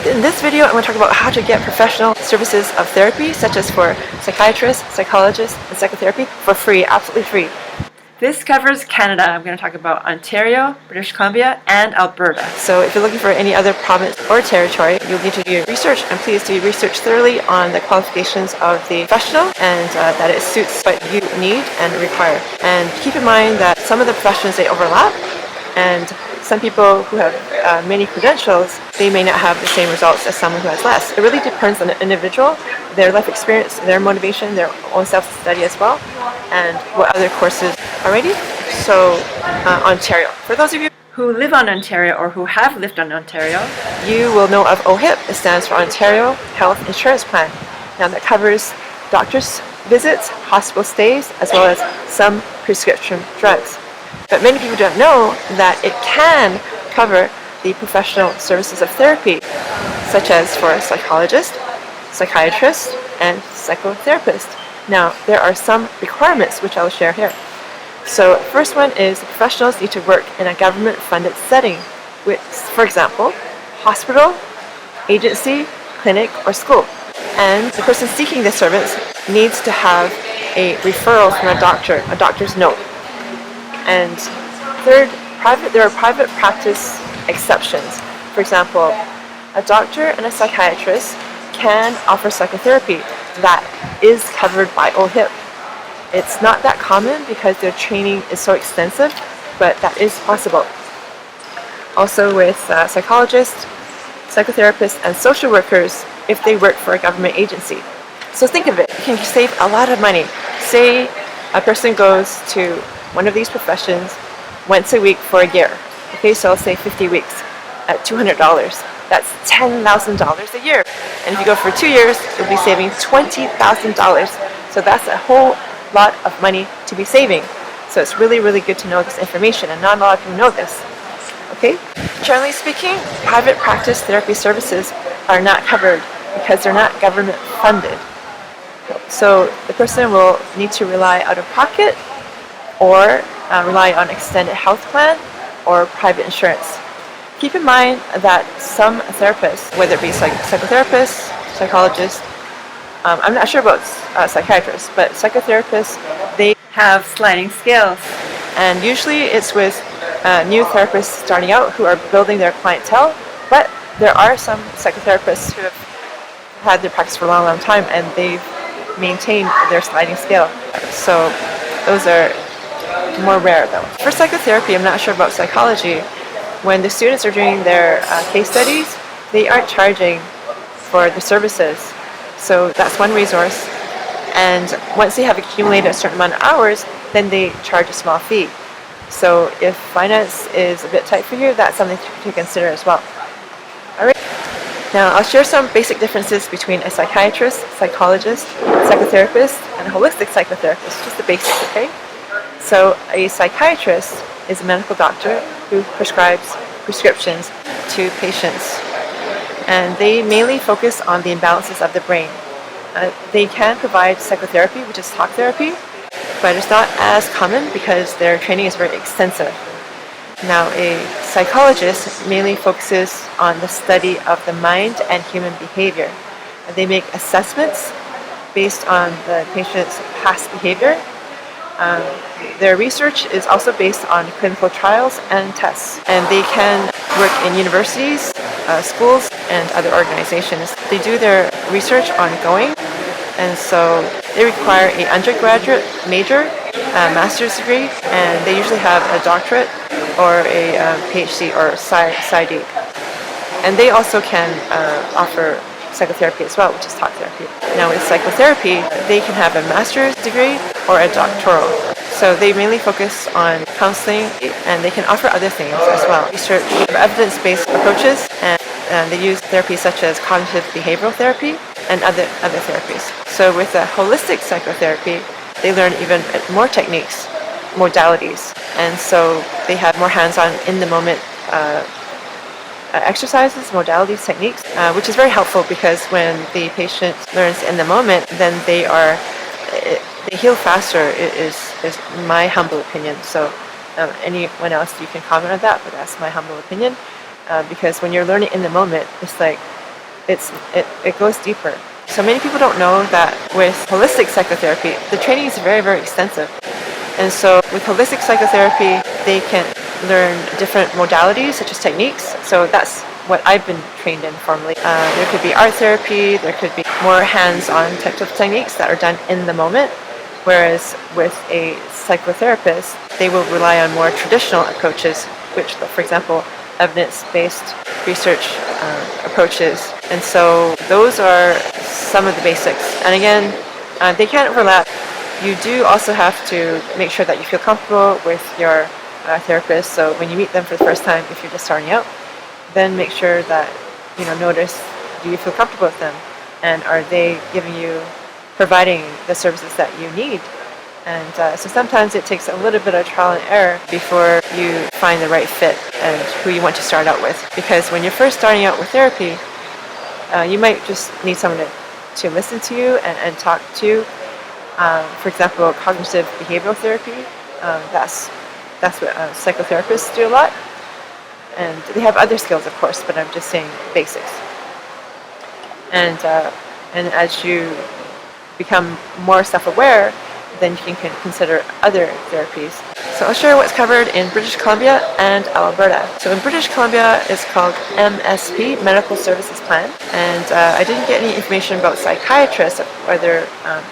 in this video, I'm going to talk about how to get professional services of therapy, such as for psychiatrists, psychologists, and psychotherapy for free, absolutely free. This covers Canada. I'm going to talk about Ontario, British Columbia, and Alberta. So if you're looking for any other province or territory, you'll need to do your research, and please do your research thoroughly on the qualifications of the professional and that it suits what you need and require. And keep in mind that some of the professions, they overlap, and some people who have many credentials, they may not have the same results as someone who has less. It really depends on the individual, their life experience, their motivation, their own self-study as well, and what other courses. Alrighty, so Ontario. For those of you who live on Ontario or who have lived on Ontario, you will know of OHIP. It stands for Ontario Health Insurance Plan. Now that covers doctor's visits, hospital stays, as well as some prescription drugs. But many people don't know that it can cover the professional services of therapy, such as for a psychologist, psychiatrist, and psychotherapist. Now, there are some requirements which I will share here. So, first one is the professionals need to work in a government-funded setting, with, for example, hospital, agency, clinic, or school. And the person seeking this service needs to have a referral from a doctor's note. And third, there are private practice exceptions. For example, a doctor and a psychiatrist can offer psychotherapy that is covered by OHIP. It's not that common because their training is so extensive, but that is possible. Also with psychologists, psychotherapists, and social workers if they work for a government agency. So think of it, you can save a lot of money. Say a person goes to one of these professions once a week for a year. Okay, so I'll say 50 weeks at $200. That's $10,000 a year. And if you go for 2 years, you'll be saving $20,000. So that's a whole lot of money to be saving. So it's really, really good to know this information, and not a lot of people know this. Okay? Generally speaking, private practice therapy services are not covered because they're not government funded. So the person will need to rely out of pocket or rely on extended health plan or private insurance. Keep in mind that some therapists, whether it be psychotherapists, psychologists, I'm not sure about psychiatrists, but psychotherapists, they have sliding scales. And usually it's with new therapists starting out who are building their clientele, but there are some psychotherapists who have had their practice for a long, long time and they've maintained their sliding scale. So those are more rare though. For psychotherapy, I'm not sure about psychology. When the students are doing their case studies, they aren't charging for the services. So that's one resource. And once they have accumulated a certain amount of hours, then they charge a small fee. So if finance is a bit tight for you, that's something to consider as well. Alright. Now I'll share some basic differences between a psychiatrist, psychologist, psychotherapist, and a holistic psychotherapist, just the basics, okay? So a psychiatrist is a medical doctor who prescribes prescriptions to patients. And they mainly focus on the imbalances of the brain. They can provide psychotherapy, which is talk therapy, but it's not as common because their training is very extensive. Now, a psychologist mainly focuses on the study of the mind and human behavior. They make assessments based on the patient's past behavior. Their research is also based on clinical trials and tests, and they can work in universities, schools, and other organizations. They do their research ongoing, and so they require an undergraduate major, a master's degree, and they usually have a doctorate or a PhD or PsyD. And they also can offer psychotherapy as well, which is talk therapy. Now with psychotherapy, they can have a master's degree or a doctoral. So they mainly focus on counseling, and they can offer other things as well. Research evidence-based approaches, and they use therapies such as cognitive behavioral therapy and other therapies. So with a holistic psychotherapy, they learn even more techniques, modalities, and so they have more hands-on, in-the-moment exercises, modalities, techniques, which is very helpful because when the patient learns in the moment, then they heal faster, is my humble opinion. So anyone else, you can comment on that, but that's my humble opinion. Because when you're learning in the moment, it's like it goes deeper. So many people don't know that with holistic psychotherapy, the training is very, very extensive. And so with holistic psychotherapy, they can learn different modalities such as techniques. So that's what I've been trained in formally. There could be art therapy, there could be more hands-on types of techniques that are done in the moment. Whereas with a psychotherapist, they will rely on more traditional approaches, which, for example, evidence-based research approaches. And so those are some of the basics. And again, they can't overlap. You do also have to make sure that you feel comfortable with your therapist. So when you meet them for the first time, if you're just starting out, then make sure that, notice, do you feel comfortable with them? And are they providing the services that you need? And so sometimes it takes a little bit of trial and error before you find the right fit and who you want to start out with. Because when you're first starting out with therapy, you might just need someone to listen to you and talk to. For example, cognitive behavioral therapy, that's what psychotherapists do a lot. And they have other skills, of course, but I'm just saying basics. And as you become more self-aware, then you can consider other therapies. So I'll share what's covered in British Columbia and Alberta. So in British Columbia, it's called MSP, Medical Services Plan. And I didn't get any information about psychiatrists, whether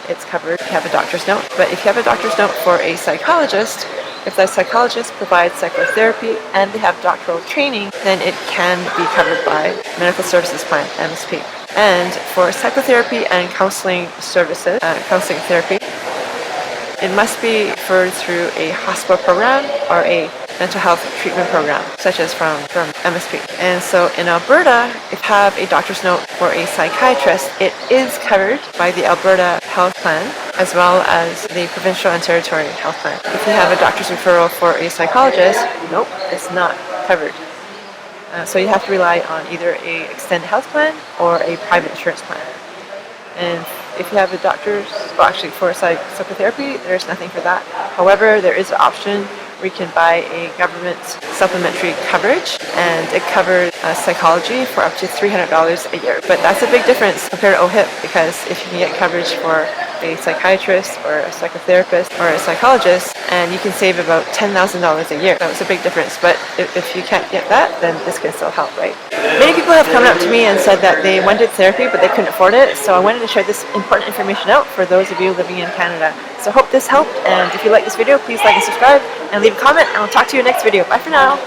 it's covered if you have a doctor's note. But if you have a doctor's note for a psychologist, if the psychologist provides psychotherapy and they have doctoral training, then it can be covered by Medical Services Plan, MSP. And for psychotherapy and counseling services, counseling therapy, it must be referred through a hospital program or a mental health treatment program, such as from MSP. And so in Alberta, if you have a doctor's note for a psychiatrist, it is covered by the Alberta Health Plan, as well as the provincial and territory health plan. If you have a doctor's referral for a psychologist, nope, it's not covered. So you have to rely on either a extended health plan or a private insurance plan. And if you have a for psychotherapy, there's nothing for that. However, there is an option where you can buy a government supplementary coverage, and it covers psychology for up to $300 a year. But that's a big difference compared to OHIP, because if you can get coverage for a psychiatrist or a psychotherapist or a psychologist, and you can save about $10,000 a year. That's a big difference. But if you can't get that, then this can still help, right? Many people have come up to me and said that they wanted therapy, but they couldn't afford it. So I wanted to share this important information out for those of you living in Canada. So I hope this helped. And if you like this video, please like and subscribe and leave a comment. And I'll talk to you in the next video. Bye for now.